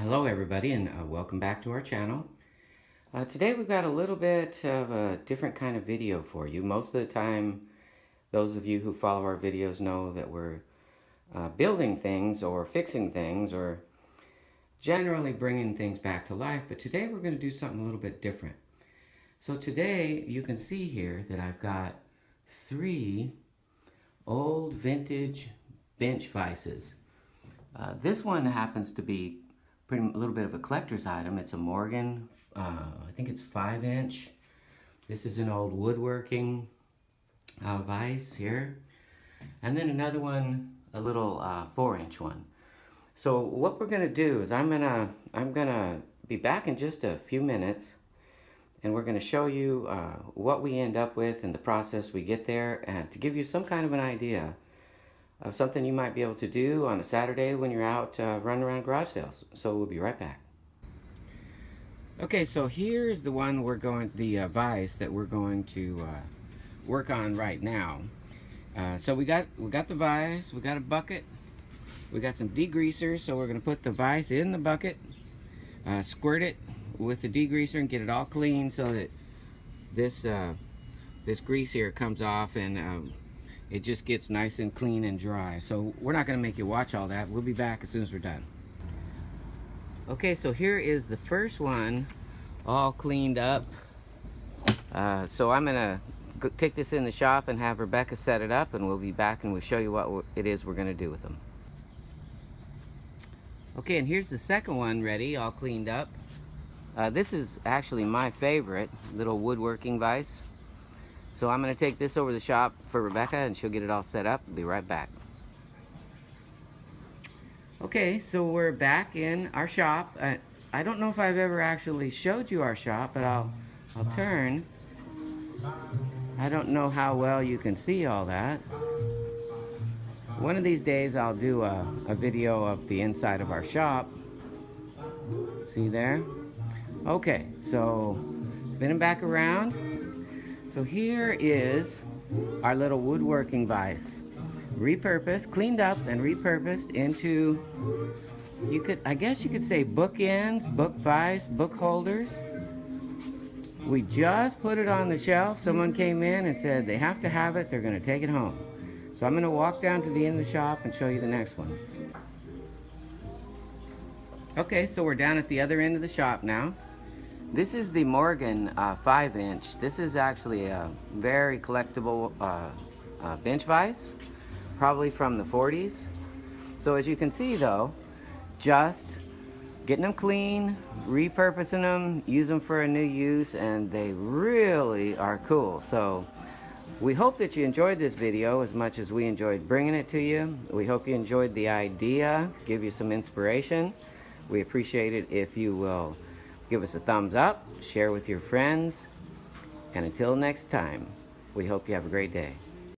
Hello everybody, and welcome back to our channel. Today we've got a little bit of a different kind of video for you. Most of the time, those of you who follow our videos know that we're building things or fixing things or generally bringing things back to life, but today we're going to do something a little bit different. So today you can see here that I've got 3 old vintage bench vises. This one happens to be a little bit of a collector's item. It's a Morgan, I think it's 5-inch. This is an old woodworking vise here. And then another one, a little 4-inch one. So what we're gonna do is I'm gonna be back in just a few minutes, and we're gonna show you what we end up with and the process we get there, and to give you some kind of an idea of something you might be able to do on a Saturday when you're out running around garage sales. So we'll be right back. Okay, so here's the one the vise that we're going to work on right now. So we got the vise, we got a bucket, we got some degreaser. So we're going to put the vise in the bucket, squirt it with the degreaser and get it all clean so that this grease here comes off and it just gets nice and clean and dry. So we're not going to make you watch all that. We'll be back as soon as we're done. Okay, so here is the first one all cleaned up. So I'm going to take this in the shop and have Rebecca set it up, and we'll be back and we'll show you what it is we're going to do with them. Okay, and here's the second one ready, all cleaned up. This is actually my favorite little woodworking vise. So I'm going to take this over to the shop for Rebecca and she'll get it all set up. I'll be right back. Okay, so we're back in our shop. I don't know if I've ever actually showed you our shop, but I'll turn. I don't know how well you can see all that. One of these days I'll do a video of the inside of our shop. See there? Okay, so spinning back around. So here is our little woodworking vise, repurposed, cleaned up and repurposed into, I guess you could say bookends, book vise, book holders. We just put it on the shelf. Someone came in and said they have to have it, they're gonna take it home. So I'm gonna walk down to the end of the shop and show you the next one. Okay, so we're down at the other end of the shop now. This is the Morgan 5-inch. This is actually a very collectible bench vise, probably from the 40s. So as you can see though, just getting them clean, repurposing them, use them for a new use, and they really are cool. So we hope that you enjoyed this video as much as we enjoyed bringing it to you. We hope you enjoyed the idea, give you some inspiration. We appreciate it if you will give us a thumbs up, share with your friends, and until next time, we hope you have a great day.